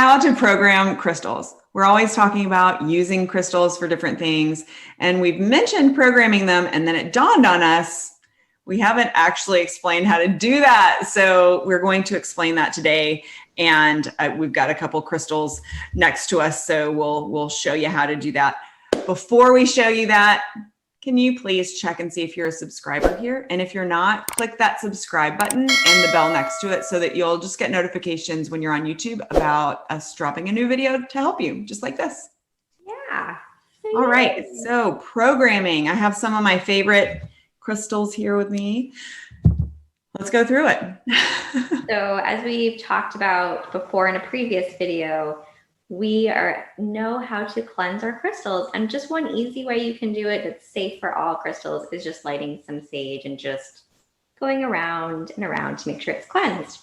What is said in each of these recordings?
how to program crystals. We're always talking about using crystals for different things. And we've mentioned programming them. And then it dawned on us, we haven't actually explained how to do that. So we're going to explain that today. And we've got a couple crystals next to us. So we'll show you how to do that. Before we show you that, can you please check and see if you're a subscriber here? And if you're not, click that subscribe button and the bell next to it so that you'll just get notifications when you're on YouTube about us dropping a new video to help you, just like this. Yeah. All right, so programming. I have some of my favorite crystals here with me. Let's go through it. So as we've talked about before in a previous video, we know how to cleanse our crystals, and just one easy way you can do it that's safe for all crystals is just lighting some sage and just going around and around to make sure it's cleansed.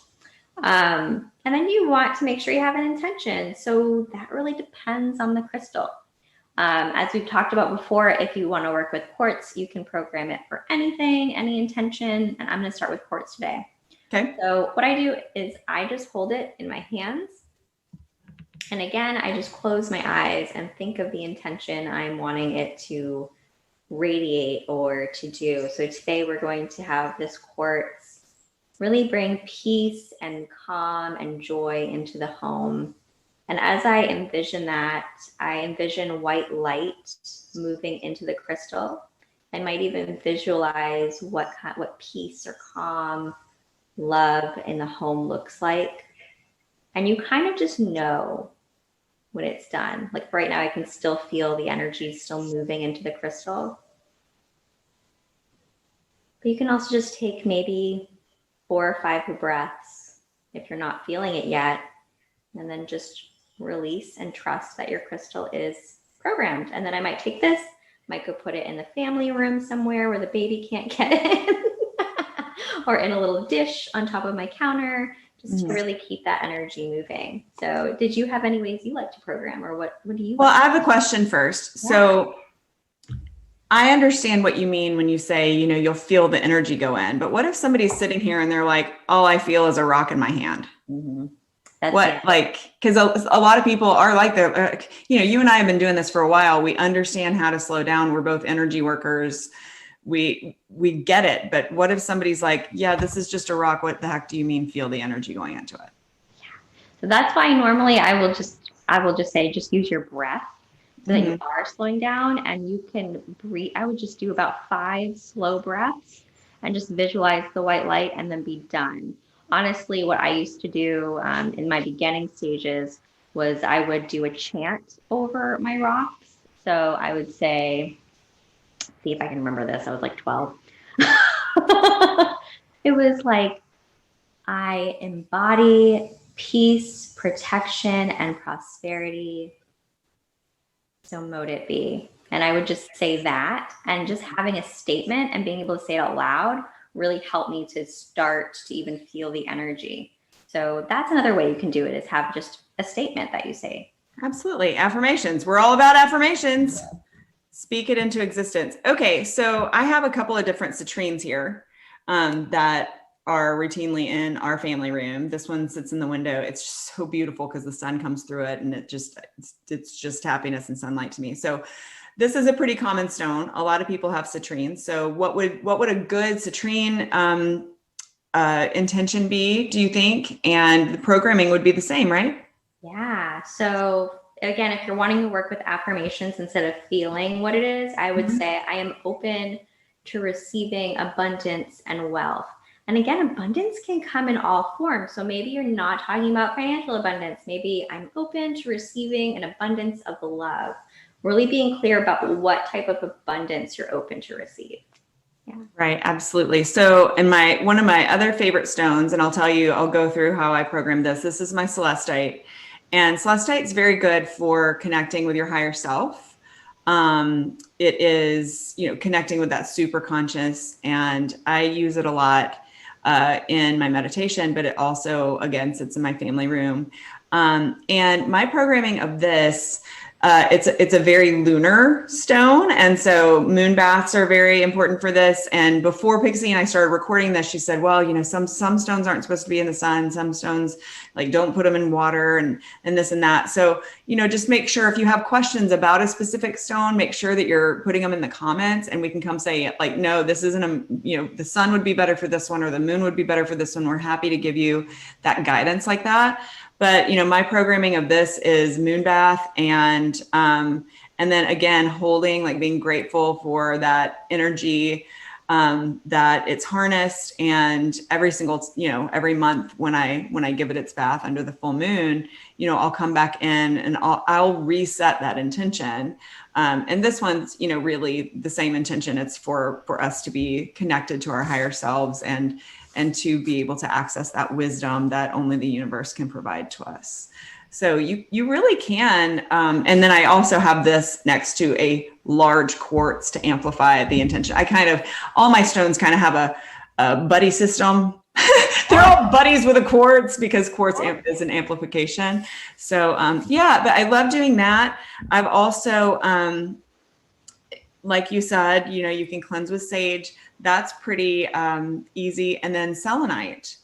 And then you want to make sure you have an intention. So that really depends on the crystal. As we've talked about before, if you want to work with quartz, you can program it for anything, any intention. And I'm going to start with quartz today. Okay. So what I do is I just hold it in my hands. And again, I just close my eyes and think of the intention I'm wanting it to radiate or to do. So today we're going to have this quartz really bring peace and calm and joy into the home. And as I envision that, I envision white light moving into the crystal. I might even visualize what peace or calm, love in the home looks like. And you kind of just know when it's done. Like right now, I can still feel the energy still moving into the crystal. But you can also just take maybe 4 or 5 breaths if you're not feeling it yet, and then just release and trust that your crystal is programmed. And then I might take this, might go put it in the family room somewhere where the baby can't get it, or in a little dish on top of my counter, just to really keep that energy moving. So did you have any ways you like to program, or what do you Well, like? I have a question first. Yeah. So I understand what you mean when you say, you'll feel the energy go in, but what if somebody's sitting here and they're like, all I feel is a rock in my hand? Mm-hmm. Because a lot of people are like that. You and I have been doing this for a while. We understand how to slow down. We're both energy workers. We get it. But what if somebody's like, yeah, this is just a rock. What the heck do you mean feel the energy going into it? Yeah. So that's why normally I will just say, just use your breath so that you are slowing down, and you can breathe. I would just do about 5 slow breaths and just visualize the white light and then be done. Honestly, what I used to do in my beginning stages was I would do a chant over my rocks. So I would say, see if I can remember this. I was like 12. It was like, I embody peace, protection, and prosperity. So mote it be. And I would just say that, and just having a statement and being able to say it out loud really helped me to start to even feel the energy. So that's another way you can do it, is have just a statement that you say. Absolutely. Affirmations. We're all about affirmations. Yeah. Speak it into existence. Okay. So I have a couple of different citrines here that are routinely in our family room. This one sits in the window. It's so beautiful because the sun comes through it, and it's just happiness and sunlight to me. So this is a pretty common stone. A lot of people have citrines. So what would a good citrine intention be, do you think? And the programming would be the same, right? Yeah. So again, if you're wanting to work with affirmations instead of feeling what it is, I would say, I am open to receiving abundance and wealth. And again, abundance can come in all forms. So maybe you're not talking about financial abundance. Maybe I'm open to receiving an abundance of love. Really being clear about what type of abundance you're open to receive. Yeah. Right. Absolutely. So one of my other favorite stones, and I'll go through how I programmed this. This is my celestite, and celestite is very good for connecting with your higher self. It is, connecting with that super conscious, and I use it a lot in my meditation, but it also, again, sits in my family room. And my programming of this, It's a very lunar stone, and so moon baths are very important for this. And before Pixie and I started recording this, she said, "Well, you know, some stones aren't supposed to be in the sun. Some stones, like, don't put them in water, and this and that." So, you know, just make sure if you have questions about a specific stone, make sure that you're putting them in the comments, and we can come say, like, "No, this isn't a, you know, the sun would be better for this one, or the moon would be better for this one." We're happy to give you that guidance like that. But, you know, my programming of this is moon bath, and then again, holding, like, being grateful for that energy, that it's harnessed. And every single, you know, every month when I give it its bath under the full moon, you know, I'll come back in and I'll reset that intention. And this one's, you know, really the same intention. It's for us to be connected to our higher selves, and to be able to access that wisdom that only the universe can provide to us. So you really can. And then I also have this next to a large quartz to amplify the intention. All my stones kind of have a buddy system. They're all buddies with a quartz, because quartz is an amplification. So yeah, but I love doing that. I've also, like you said, you know, you can cleanse with sage. That's pretty easy. And then selenite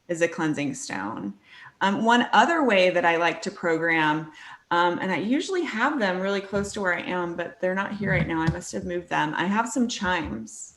is a cleansing stone. One other way that I like to program, and I usually have them really close to where I am, but they're not here right now. I must have moved them. I have some chimes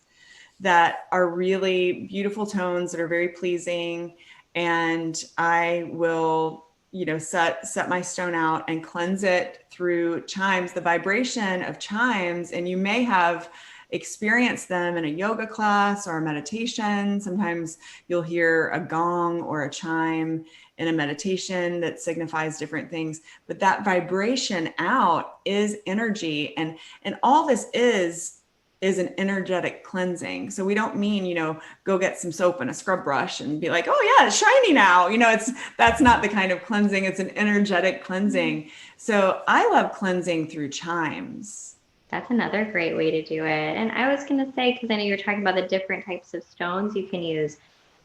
that are really beautiful tones that are very pleasing. And I will, you know, set my stone out and cleanse it through chimes, the vibration of chimes. And you may have experienced them in a yoga class or a meditation. Sometimes you'll hear a gong or a chime in a meditation that signifies different things, but that vibration out is energy. And all this is an energetic cleansing. So we don't mean, you know, go get some soap and a scrub brush and be like, "Oh yeah, it's shiny now." You know, that's not the kind of cleansing. It's an energetic cleansing. So I love cleansing through chimes. That's another great way to do it. And I was going to say, because I know you're talking about the different types of stones you can use.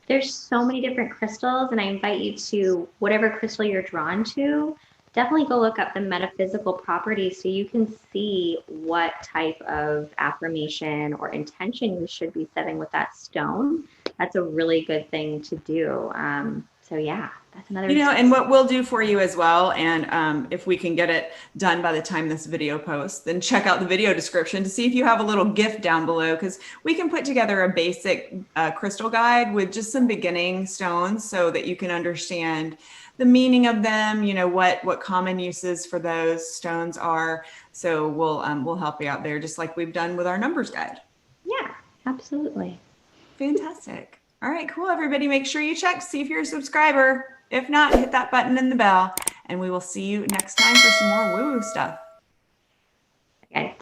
There's so many different crystals, and I invite you to, whatever crystal you're drawn to, definitely go look up the metaphysical properties so you can see what type of affirmation or intention you should be setting with that stone. That's a really good thing to do. So yeah, that's another. You know, and what we'll do for you as well, and if we can get it done by the time this video posts, then check out the video description to see if you have a little gift down below, because we can put together a basic crystal guide with just some beginning stones so that you can understand the meaning of them, you know, what common uses for those stones are. So we'll help you out there, just like we've done with our numbers guide. Yeah, absolutely. Fantastic. All right, cool. Everybody, make sure you check, see if you're a subscriber. If not, hit that button and the bell, and we will see you next time for some more woo-woo stuff. Okay.